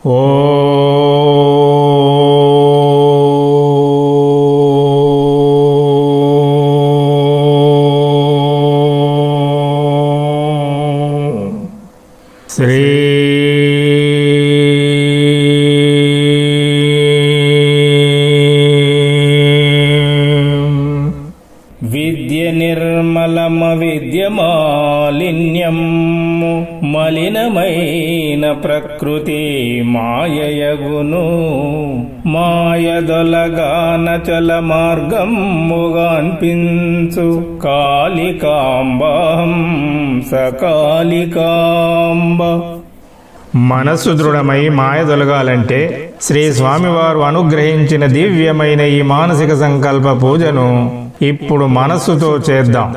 శ్రీ విద్య నిర్మలమ విద్య మాలిన్యం మలినమైన ప్రకృతి మాయయగును మాయదొలగాన చల మార్గముగాన్పించు కాళికాంబహం సకాళికాంబ. మనస్సు దృఢమై మాయ తొలగాలంటే శ్రీ స్వామివారు అనుగ్రహించిన దివ్యమైన ఈ మానసిక సంకల్ప పూజను ఇప్పుడు మనస్సుతో చేద్దాం.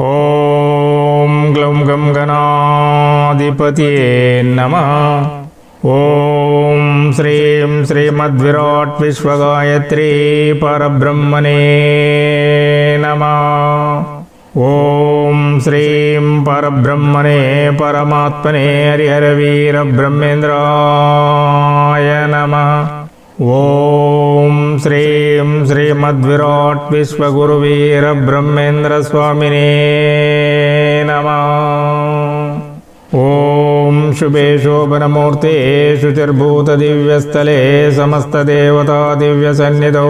ఓం గ్లౌం గం గణాధిపతియే నమః. ఓం శ్రీం శ్రీమద్విరాట్ విశ్వగాయత్రీ పరబ్రహ్మణే నమః. ఓం శ్రీం పరబ్రహ్మణే పరమాత్మనే హరిహర వీర బ్రహ్మేంద్రాయ నమః. ఓం శ్రీం శ్రీమద్విరాట్ విశ్వగురువీర బ్రహ్మేంద్ర స్వామినే నమః. ఓం శుభే శోభనమూర్తే శుచిర్భూత దివ్యస్థలే సమస్త దేవతా దివ్య సన్నిధౌ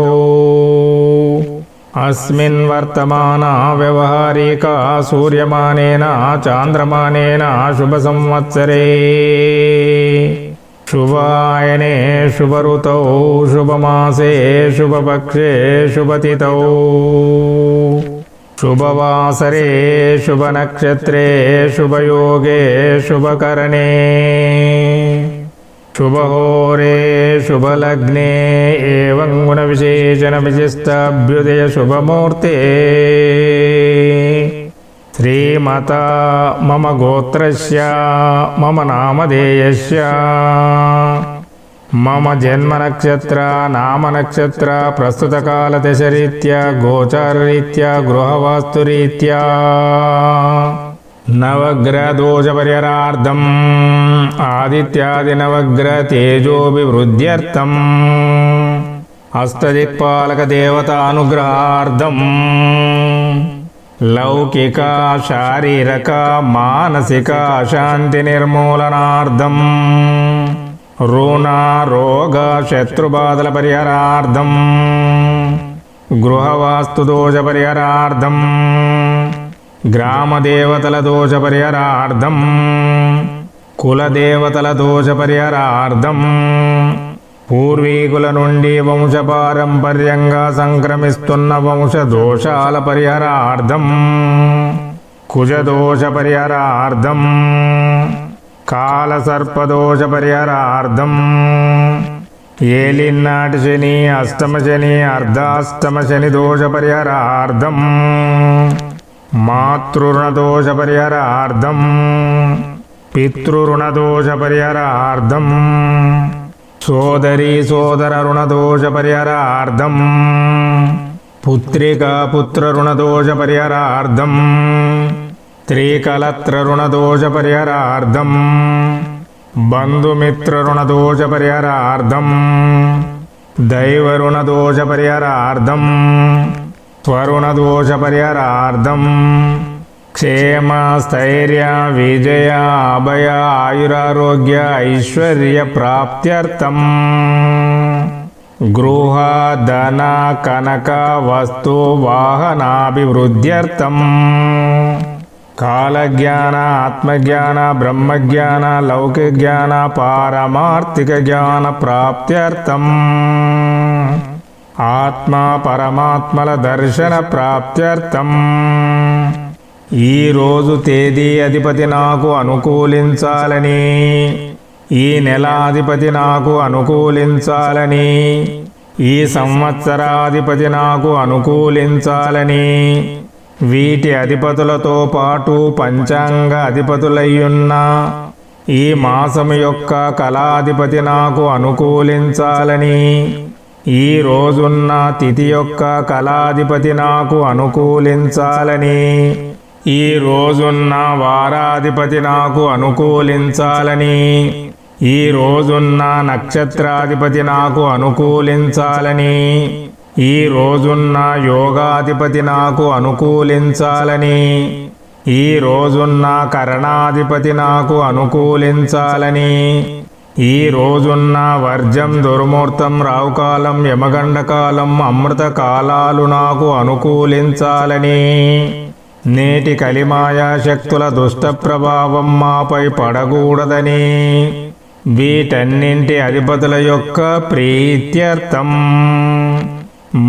అస్మిన్ వర్తమాన వ్యవహారిక సూర్యమానేన చాంద్రమానేన శుభ సంవత్సరే శుభాయనే శుభరుతౌ శుభమాసే శుభపక్షే శుభతిథౌ శుభవాసరే శుభనక్షత్రే శుభయోగే శుభకరణే శుభహోరే శుభలగ్నే ఏవం గుణ విశేషణ విశిష్టాభ్యుదయ శుభమూర్తే శ్రీమతా మమ గోత్రస్య మమ నామధేయస్య మమ జన్మనక్షత్ర నామనక్షత్ర ప్రస్తుతకాల దశరీత్యా గోచారరీత్యా గృహవాస్తురీత్యా నవగ్రహదోషపరిహారార్థం ఆదిత్యాది నవగ్రహ తేజోభివృద్ధ్యర్థం అష్టదిక్పాలక దేవతానుగ్రహార్థం లౌకిక శారీరక మానసిక శాంతి నిర్మూలనార్థం రుణ రోగ శత్రుబాధల పరిహారార్థం గృహవాస్తు దోష పరిహారార్థం గ్రామదేవతల దోష పరిహారార్థం కులదేవతల దోష పరిహారార్థం పూర్వీకుల నుండి వంశపారంపర్యంగా సంక్రమిస్తున్న వంశ దోషాల పరిహారార్థం కుజదోష పరిహారార్థం కాలసర్పదోష పరిహారార్థం ఏలినాటి శని అష్టమ శని అర్ధాష్టమ శని దోష పరిహారార్థం మాతృరుణదోష పరిహారార్థం పితృరుణదోష పరిహారార్థం సోదరీ సోదర రుణదోష పరిహారార్థం పుత్రికా పుత్ర రుణదోష పరిహారార్థం త్రికలత్ర రుణదోష పరిహారార్థం బంధుమిత్ర రుణదోష పరిహారార్థం దైవ రుణదోష పరిహారార్థం స్వరుణదోష పరిహారార్థం క్షేమ స్థైర్య విజయ అభయ ఆయురారోగ్య ఐశ్వర్య ప్రాప్త్యర్థం గృహ ధన కనక వస్తు వాహనాభివృద్ధ్యర్థం కాలజ్ఞాన ఆత్మజ్ఞాన బ్రహ్మజ్ఞాన లౌకిక జ్ఞాన పారమార్థిక జ్ఞాన ప్రాప్త్యర్థం ఆత్మ పరమాత్మల దర్శన ప్రాప్త్యర్థం ఈ రోజు తేదీ అధిపతి నాకు అనుకూలించాలని ఈ నెల అధిపతి నాకు అనుకూలించాలని ఈ సంవత్సరాధిపతి నాకు అనుకూలించాలని వీటి అధిపతులతో పాటు పంచాంగ అధిపతులయ్యున్న ఈ మాసము యొక్క కళాధిపతి నాకు అనుకూలించాలని ఈ రోజున్న తిథి యొక్క కళాధిపతి నాకు అనుకూలించాలని ఈ రోజున్న వారాధిపతి నాకు అనుకూలించాలని ఈ రోజున్న నక్షత్రాధిపతి నాకు అనుకూలించాలని, ఈ రోజున్న యోగాధిపతి నాకు అనుకూలించాలని, ఈ రోజున్న కరణాధిపతి నాకు అనుకూలించాలని, ఈ రోజున్న వర్జం దుర్ముహూర్తం రావుకాలం యమగండకాలం అమృత కాలాలు నాకు అనుకూలించాలని, నేటి కలిమాయా శక్తుల దుష్ట ప్రభావం మాపై పడకూడదని, వీటన్నింటి అధిపతుల యొక్క ప్రీత్యర్థం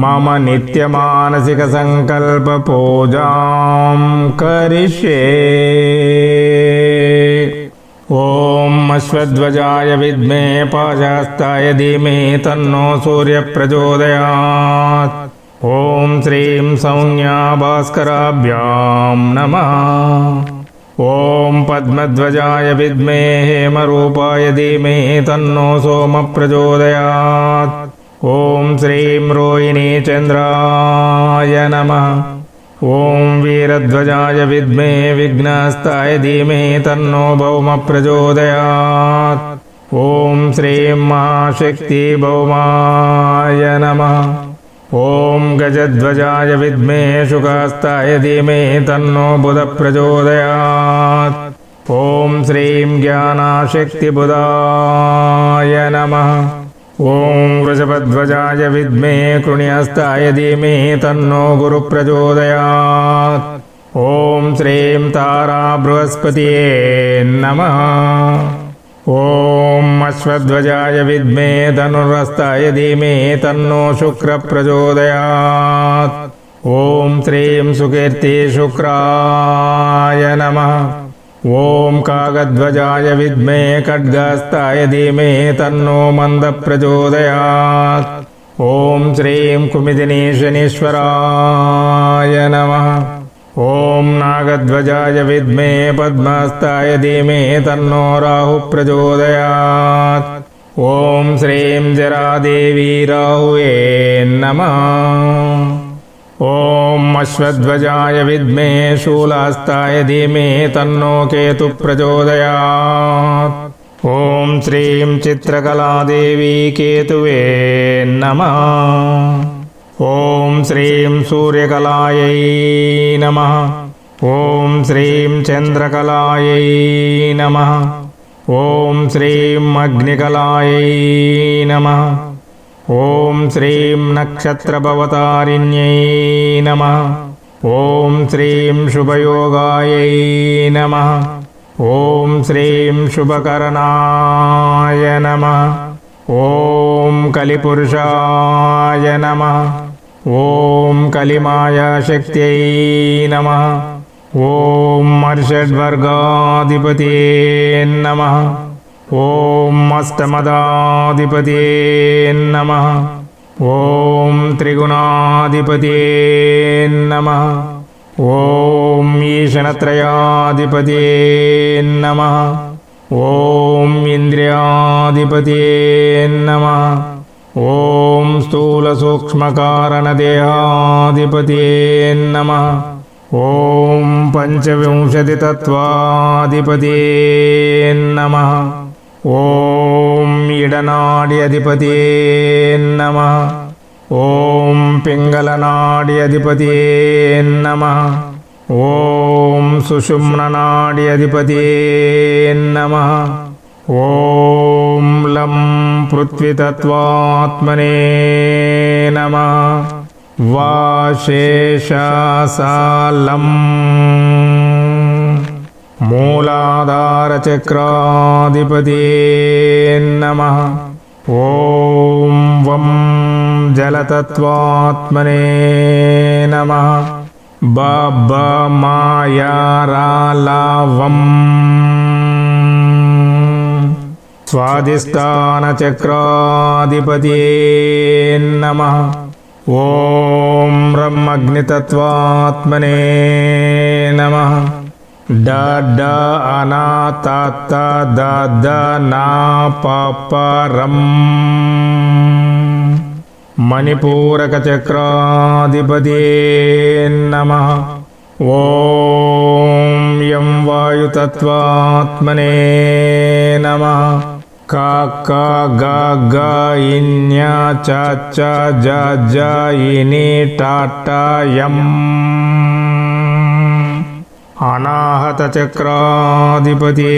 మమ నిత్య మానసిక సంకల్ప పూజాం కరిష్యే. ఓం అశ్వధ్వజాయ విద్మే పాశాస్తాయ ధీమహి తన్నో సూర్య ప్రచోదయాత్. ఓం శ్రీం సౌమ్యా భాస్కరాభ్యాం నమః. ఓం పద్మధ్వజాయ విద్మే హేమరూపాయ ధీమహి తన్నో సోమ ప్రచోదయాత్. ఓం శ్రీం రోహిణీ చంద్రాయ నమః. ఓం వీరధ్వజాయ విద్మే విఘ్నస్తాయ ధీమహి తన్నో భౌమ ప్రచోదయాత్. ఓం శ్రీం మహాశక్తి భౌమాయ నమః. ఓం గజధ్వజాయ విద్మే శుకాస్తాయ ధీమహి తన్నో బుధ ప్రచోదయాత్. ఓం శ్రీం జ్ఞానశక్తి బుధాయ నమః. ఓం వృషభధ్వజాయ విద్మే కృణ్యస్తాయ ధీమహి తన్నో గురు ప్రచోదయాత్. ఓం శ్రీం తారా బృహస్పతియే నమః. ఓం అశ్వధ్వజాయ విద్మే ధనుర్హస్తాయ ధీమహి తన్నో శుక్ర ప్రచోదయాత్. ఓం శ్రీం సుకీర్తి శుక్రాయ నమః. ఓం కాగధ్వజాయ విద్మే ఖడ్గహస్తాయ ధీమహి తన్నో మంద ప్రచోదయాత్. ఓం శ్రీం కుమిదినీ శనీశ్వరాయ నమః. ఓం నాగధ్వజాయ విద్మే పద్మహస్తాయ ధీమహి తన్నో రాహు ప్రచోదయాత్. ఓం శ్రీం జరాదేవి రాహువే నమః. ఓం అశ్వధ్వజాయ విద్మే శూలహస్తాయ ధీమహి తన్నో కేతు ప్రచోదయాత్. ఓం శ్రీం చిత్రకళాదేవి కేతువే నమః. ఓం శ్రీం సూర్యకళాయై నమః. ఓం శ్రీం చంద్రకళాయై నమః. ఓం శ్రీం అగ్నికళాయై నమః. ఓం శ్రీం నక్షత్రభవతారిణ్యై నమః. ఓం శ్రీం శుభయోగాయై నమః. ఓం శ్రీం శుభకరణాయ నమః. ఓం కలిపురుషాయ నమః. ఓం కలిమాయాశక్త్యై నమః. ఓం అర్షడ్వర్గాధిపతయే నమః. ఓం అష్టమదాధిపతయే నమః. ఓం త్రిగుణాధిపతయే నమః. ఓం ఈశనత్రయాధిపతయే నమః. ఓం ఇంద్రియాధిపతయే నమః. ఓం స్థూల సూక్ష్మకారణదేహాధిపతయే నమః. ఓం పంచవింశతితత్వాధిపతయే నమః. ఓం ఇడనాడి అధిపతయే నమః. ఓం పింగళనాడి అధిపతయే నమః. ఓం సుషుమ్ననాడి అధిపతయే నమః. ఓం లం పృథ్వీతత్వాత్మనే నమః. వాశేషాసాలం మూలాధారచక్రాధిపతయే నమః. ఓం వం జలతత్వాత్మనే నమః. బమాయారాలావం స్వాధిష్టానచక్రాధిపతయే నమః. ఓం బ్రహ్మగ్నితత్వాత్మనే నమః. డ డ అనాతత ద ద నా పపరం మణిపూరకచక్రాధిపతయే నమః. ఓం యం వాయుతత్వాత్మనే నమః. క క గ గ ఇన్య చ చ జ జ ఇని ట ట యం అనాహత చక్రాధిపతే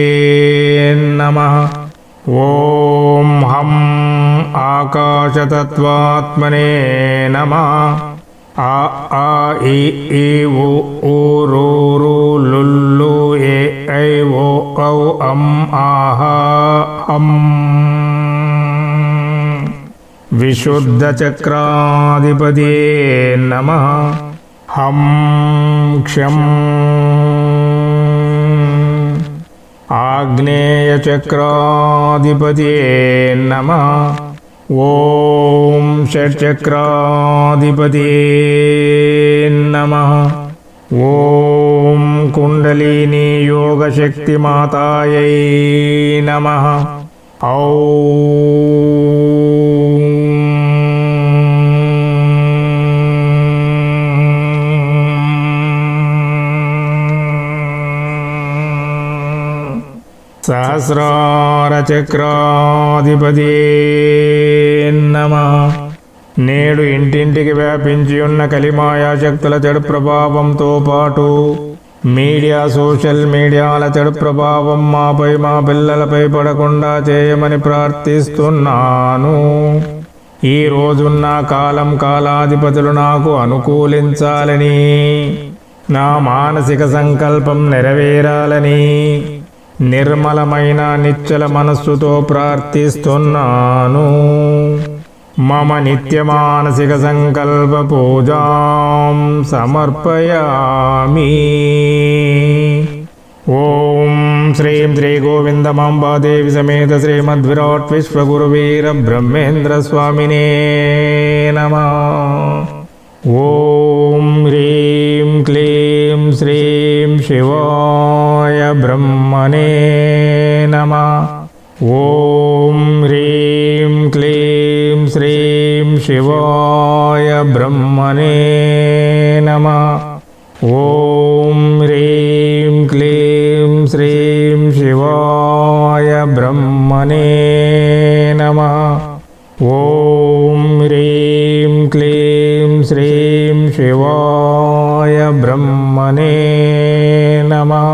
నమః. ఓం హం ఆకాశతత్వాత్మనే నమః. ఆ ఆ ఇ ఈ ఉ ఊ రు రు లుల్లు ఏ ఐ ఓ ఔ అం ఆహ హం విశుద్ధ చక్రాధిపతే నమః. హం క్షం ఆగ్నేయ చక్రాధిపతే నమః. ఓం షట్చక్రాధిపతే నమః. ఓం కుండలిని యోగశక్తిమాతాయై నమః. సహస్రార చక్రాధిపతే నమః. నేడు ఇంటింటికి వ్యాపించి ఉన్న కలిమాయా శక్తుల చెడు ప్రభావంతో పాటు మీడియా సోషల్ మీడియాల చెడు ప్రభావం మాపై మా పిల్లలపై పడకుండా చేయమని ప్రార్థిస్తున్నాను. ఈ రోజున్న కాలం కాలాధిపతులు నాకు అనుకూలించాలని, నా మానసిక సంకల్పం నెరవేరాలని నిర్మలమైన నిశ్చల మనస్సుతో ప్రార్థిస్తున్నాను. మమ నిత్య మానసిక సంకల్ప పూజాం సమర్పయామి. ఓం శ్రీం శ్రీ గోవిందమాంబాదేవి సమేత శ్రీమద్విరాట్ విశ్వగురువీర బ్రహ్మేంద్ర స్వామినే నమః. ఓం హ్రీం క్లీం శ్రీం శివాయ బ్రహ్మణే నమః. ఓం హ్రీం క్లీం శ్రీం శివాయ బ్రహ్మణే నమః. ఓం హ్రీం క్లీం శ్రీం శివాయ బ్రహ్మణే నమః. ఓం హ్రీం క్లీం శ్రీం శివాయ బ్రహ్మణే నమః.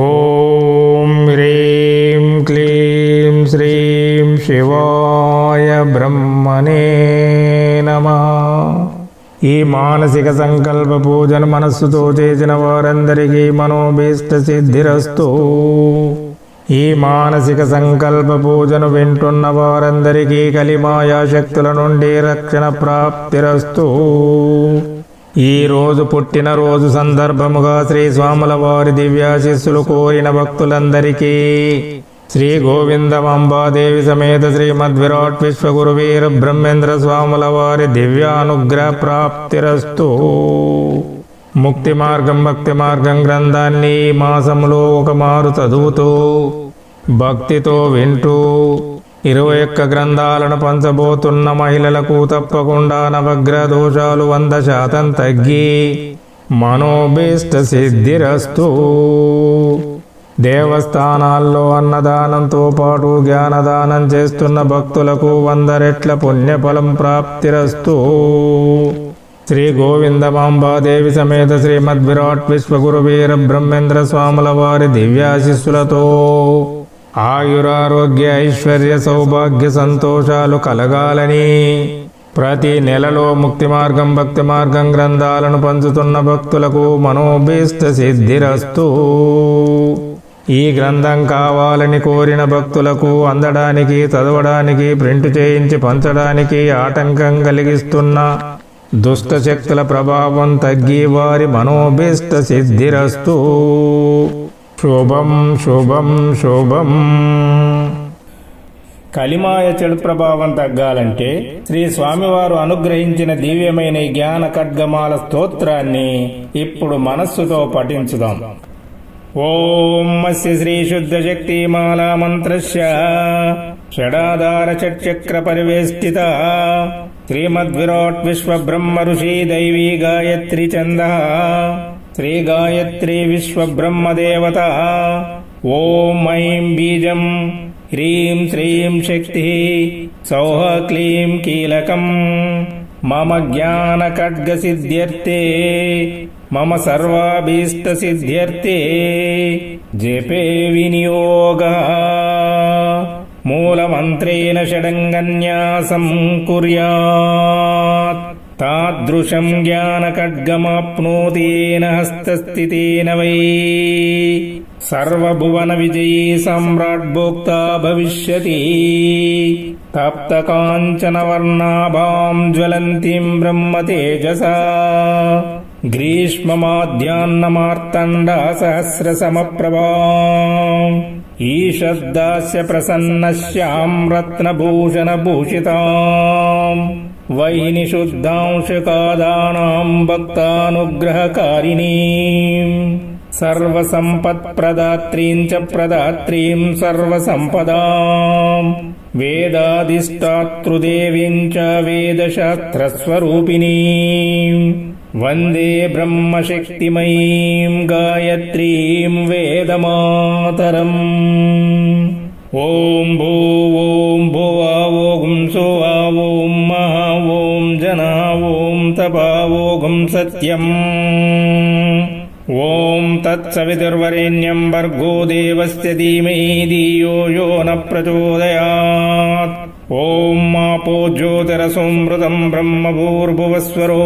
ఓం హ్రీం క్లీం శ్రీం శివాయ బ్రహ్మణే నమః. ఈ మానసిక సంకల్ప పూజను మనస్సుతో చేసిన వారందరికీ మనోభీష్ట సిద్ధిరస్తు. ఈ మానసిక సంకల్ప పూజను వింటున్న వారందరికీ కలిమాయా శక్తుల నుండి రక్షణ ప్రాప్తిరస్తు. ఈ రోజు పుట్టినరోజు సందర్భముగా శ్రీ స్వాముల వారి దివ్యాశిస్సులు కోరిన భక్తులందరికీ శ్రీ గోవిందమాంబాదేవి సమేత శ్రీమద్విరాట్ విశ్వగురువీర బ్రహ్మేంద్ర స్వాముల వారి దివ్యానుగ్రహ ప్రాప్తిరస్తు. ముక్తి మార్గం భక్తి మార్గం గ్రంథాన్ని ఈ మాసములో ఒక మారు చదువుతూ భక్తితో వింటూ 21 గ్రంథాలను పంచబోతున్న మహిళలకు తప్పకుండా నవగ్రహ దోషాలు 100% తగ్గి మనోభీష్ట సిద్ధిరస్తు. దేవస్థానాల్లో అన్నదానంతో పాటు జ్ఞానదానం చేస్తున్న భక్తులకు 100 రెట్ల పుణ్యఫలం ప్రాప్తిరస్తు. శ్రీ గోవిందమాంబాదేవి సమేత శ్రీమద్విరాట్ విశ్వగురువీర బ్రహ్మేంద్ర స్వాముల వారి దివ్యాశిస్సులతో ఆయురారోగ్య ఐశ్వర్య సౌభాగ్య సంతోషాలు కలగాలని ప్రతి నెలలో ముక్తి మార్గం భక్తి మార్గం గ్రంథాలను పంచుతున్న భక్తులకు మనోభీష్ట సిద్ధిరస్తు. ఈ గ్రంథం కావాలని కోరిన భక్తులకు అందడానికి చదవడానికి ప్రింట్ చేయించి పంచడానికి ఆటంకం కలిగిస్తున్న దుష్ట శక్తుల ప్రభావం తగ్గి వారి మనోభీష్ట సిద్ధిరస్తు. శుభం శుభం శుభం. కలిమాయ చెడు ప్రభావం తగ్గాలంటే శ్రీ స్వామివారు అనుగ్రహించిన దివ్యమైన జ్ఞాన ఖడ్గమాల స్తోత్రాన్ని ఇప్పుడు మనస్సుతో పఠించుదాం. ఓం అస్య శ్రీ శుద్ధ శక్తి మాలా మంత్రస్య షడాధార షట్చక్ర పరివేష్టిత శ్రీమద్విరాట్ విశ్వ బ్రహ్మ ఋషి దైవీ గాయత్రి ఛంద శ్రీ గాయత్రి విశ్వ బ్రహ్మ దేవత. ఓం ఐం బీజం ह्रीं श्रीं शक्तिः सौः क्लीं कीलकम् मम ज्ञानखड्गसिद्ध्यर्थे मम सर्वाभीष्टसिद्ध्यर्थे जपे विनियोगः मूलमन्त्रेण षडङ्गन्यासं कुर्यात् तादृशं ज्ञानखड्गमाप्नोति येन हस्तस्थितेन वै सर्वभुवनविजयी सम्राट्भोक्ता भविष्यति तप्तकाञ्चनवर्णाभां ज्वलन्तीं ब्रह्मतेजसा ग्रीष्ममाध्याह्नमार्तण्डा सहस्रसमप्रभाम् ईषद्दास्य प्रसन्नस्यां रत्नभूषणभूषिताम् वैनिशुद्धांशकादानां भक्तानुग्रहकारिणीम् सर्वसम्पत्प्रदात्रीं च प्रदात्रीं सर्वसम्पदाम् वेदाधिष्ठातृदेवीं च वेदशास्त्रस्वरूपिणीम् वन्दे ब्रह्मशक्तिमयीं गायत्रीं वेदमातरम् ॐ भूवों भुवावों सुवावों महावों जनावों तपावों सत्यम् ॐ तत्सवितुर्वरेण्यं भर्गो देवस्य धीमहि धियो यो न प्रचोदयात् ॐ आपो ज्योतिरसोऽमृतं ब्रह्मभूर्भुवस्वरो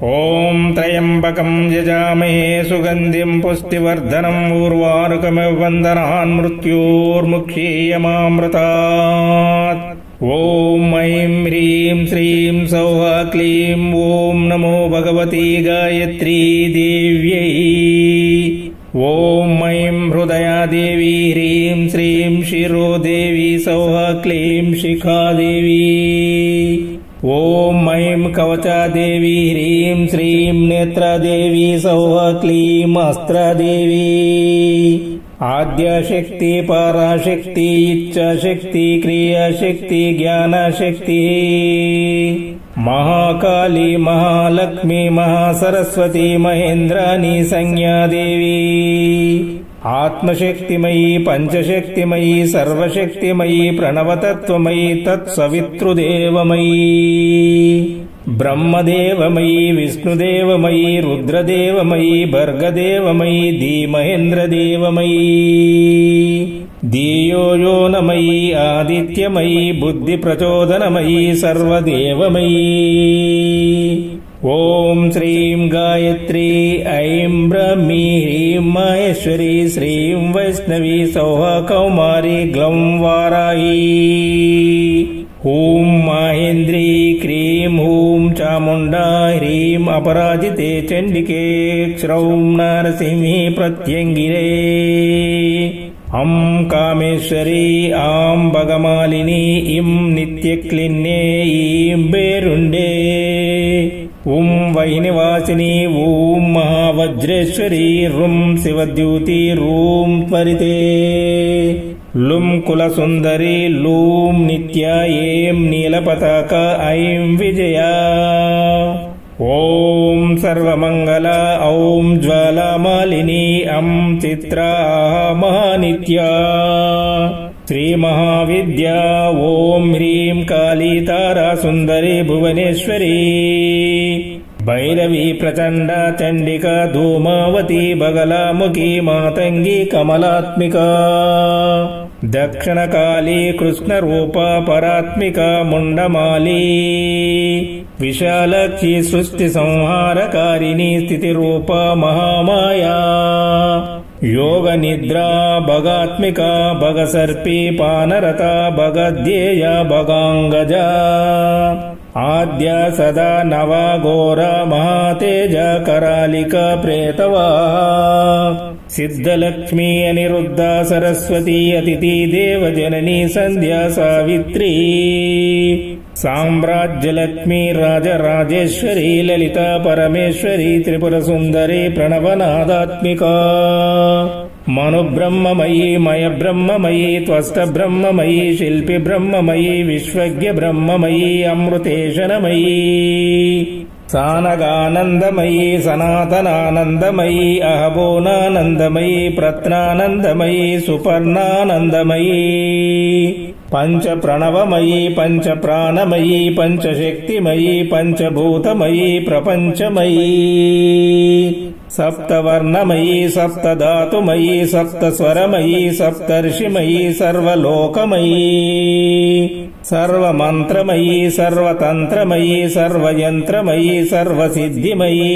ॐ त्र्यम्बकं यजामहे सुगन्धिं पुष्टिवर्धनम् उर्वारुकमिव बन्धनान् मृत्योर्मुक्षीयमामृतात् ॐ ऐं ह्रीं श्रीं सौः क्लीं ॐ नमो भगवती गायत्री देव्यै ॐ ऐं हृदया देवी ह्रीं श्रीं शिरो देवी सौः क्लीं शिखा देवी ॐ ऐं कवचा देवी ह्रीं श्रीं नेत्रा देवी सौः क्लीं अस्त्रा देवी आद्यशक्ति पराशक्ति इच्छाशक्ति क्रियाशक्ति ज्ञानशक्ति महाकाली महालक्ष्मी महासरस्वती महेन्द्राणी संज्ञा देवी आत्मशक्तिमयी पंचशक्तिमयी सर्वशक्तिमयी प्रणवतत्वमयी तत्सवितृदेवमयी ब्रह्मदेवमयी विष्णुदेवमयी रुद्रदेवमयी भर्गदेवमयी धीमहेन्द्रदेवमयी धियोयोनमयी आदित्यमयी बुद्धिप्रचोदनमयी सर्वदेवमयी ॐ श्रीं गायत्री ऐं ब्रह्मी ह्रीं माहेश्वरी श्रीं वैष्णवी सौः कौमारी ग्लौं वाराही ॐ माहेन्द्री क्रीं हूं चामुण्डा ह्रीं अपराजिते चण्डिके क्षौं नारसिंही प्रत्यङ्गिरे अं कामेश्वरी आं भगमालिनी इं नित्यक्लिन्ने ईं बेरुण्डे ॐ वैनिवासिनी ॐ महावज्रेश्वरी रुं शिवद्यूति रूं त्वरिते लुं कुलसुन्दरी लूं नित्या ऐं नीलपताका ऐं विजया ॐ सर्वमङ्गला ॐ ज्वालामालिनी अं चित्रा महानित्या श्रीमहाविद्या ॐ ह्रीं काली तारा सुन्दरी भुवनेश्वरी भैरवी प्रचण्डा चण्डिका धूमावती बगलामुखी मातङ्गी कमलात्मिका दक्षिणकाली कृष्णरूपा परात्मिका मुण्डमाली विशालक्षी सृष्टिसंहारकारिणी स्थितिरूपा महामाया योगनिद्रा भगात्मिका भगसर्पी पानरता भगध्येया भगाङ्गजा आद्या सदा नवाघोरा महातेजा करालिका प्रेतवा सिद्धलक्ष्मी अनिरुद्धा सरस्वती अतिथि देवजननी संध्या सावित्री साम्राज्यलक्ष्मी राजराजेश्वरी ललिता परमेश्वरी त्रिपुरसुन्दरी प्रणवनादात्मिका मनुब्रह्ममयी मयब्रह्ममयी त्वष्टब्रह्ममयी शिल्पि ब्रह्ममयी विश्वज्ञ ब्रह्ममयी अमृतेशनमयी సానగానందమయీ సనాతనానందమయీ అహబోనానందమయీ ప్రత్నానందమయీ సుపర్ణానందమయీ పంచ ప్రణవమయీ పంచ ప్రాణమయీ పంచశక్తిమయీ పంచభూతమయీ ప్రపంచమయీ సప్తవర్ణమయీ సప్తధాతుమయీ సప్తస్వరమయీ సప్తర్షిమయీ సర్వలోకమయీ సర్వమంత్రమయీ సర్వతంత్రమయీ సర్వయంత్రమయీ సర్వసిద్ధిమయీ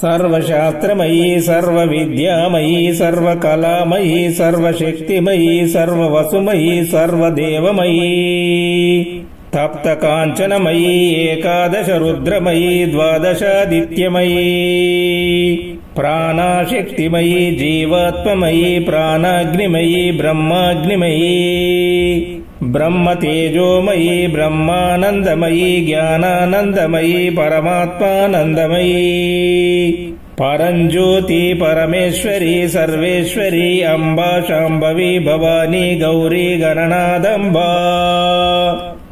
సర్వశాస్త్రమయీ సర్వవిద్యామయీ సర్వకళామయీ సర్వశక్తిమయీ సర్వవసుమయీ సర్వదేవమయీ తప్తకాంచనమయీ ఏకాదశ రుద్రమయీ ద్వాదశాదిత్యమయీ ప్రాణశక్తిమయీ జీవాత్మమయీ ప్రాణాగ్నిమయీ బ్రహ్మాగ్నిమయీ బ్రహ్మతేజోమయీ బ్రహ్మానందమయీ జ్ఞానానందమయీ పరమాత్మానందమయీ పరంజ్యోతి పరమేశ్వరీ సర్వేశ్వరీ అంబా శాంభవి భవానీ గౌరీ గణనాదంబా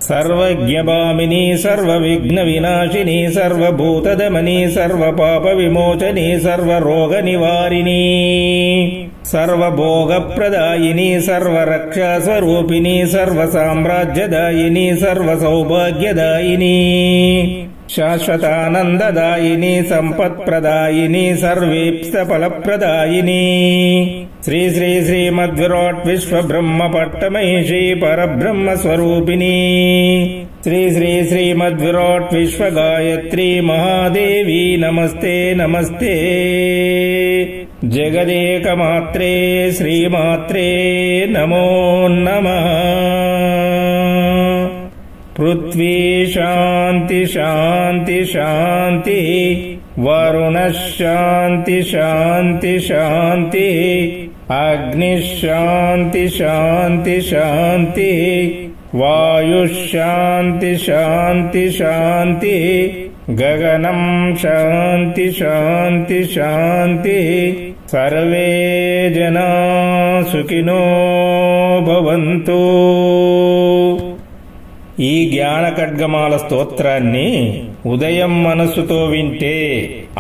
సర్వజ్ఞభామిని సర్వవిఘ్న వినాశిని సర్వభూతదమని సర్వపాప విమోచని సర్వరోగ నివారిణి సర్వభోగప్రదాయిని సర్వరక్షాస్వరూపిణి సర్వసామ్రాజ్యదాయిని సర్వసౌభాగ్యదాయిని శాశ్వతానందదాయిని సంపత్ప్రదాయిని సర్వేప్సఫలప్రదాయిని శ్రీ శ్రీ శ్రీమద్విరాట్ విశ్వబ్రహ్మ పట్టమహిషి పరబ్రహ్మ స్వరూపిణి శ్రీ శ్రీ శ్రీమద్విరాట్ విశ్వగాయత్రి మహాదేవి నమస్తే నమస్తే జగదేకమాత్రే శ్రీమాత్రే నమో నమః పృథ్వీ శాంతి శాంతి శాంతి వరుణ శాంతి శాంతి శాంతి అగ్ని శాంతి శాంతి శాంతి వాయు శాంతి శాంతి శాంతి గగనం శాంతి శాంతి శాంతి సర్వే జనా సుఖినో భవంతు. ఈ జ్ఞాన ఖడ్గమాల స్తోత్రాన్ని ఉదయం మనస్సుతో వింటే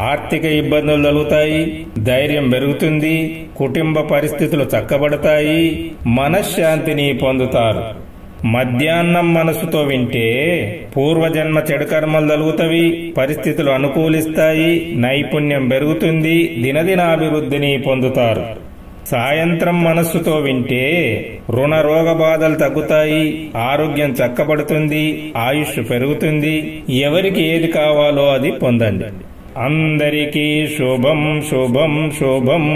ఆర్థిక ఇబ్బందులు తొలగుతాయి, ధైర్యం పెరుగుతుంది, కుటుంబ పరిస్థితులు చక్కబడతాయి, మనశ్శాంతిని పొందుతారు. మధ్యాహ్నం మనస్సుతో వింటే పూర్వజన్మ చెడు కర్మలు తొలగుతవి, పరిస్థితులు అనుకూలిస్తాయి, నైపుణ్యం పెరుగుతుంది, దినదినాభివృద్ధిని పొందుతారు. సాయంత్రం మనస్సుతో వింటే రుణ రోగ బాధలు తగ్గుతాయి, ఆరోగ్యం చక్కబడుతుంది, ఆయుష్ పెరుగుతుంది. ఎవరికి ఏది కావాలో అది పొందండి. అందరికీ శుభం శుభం శుభం.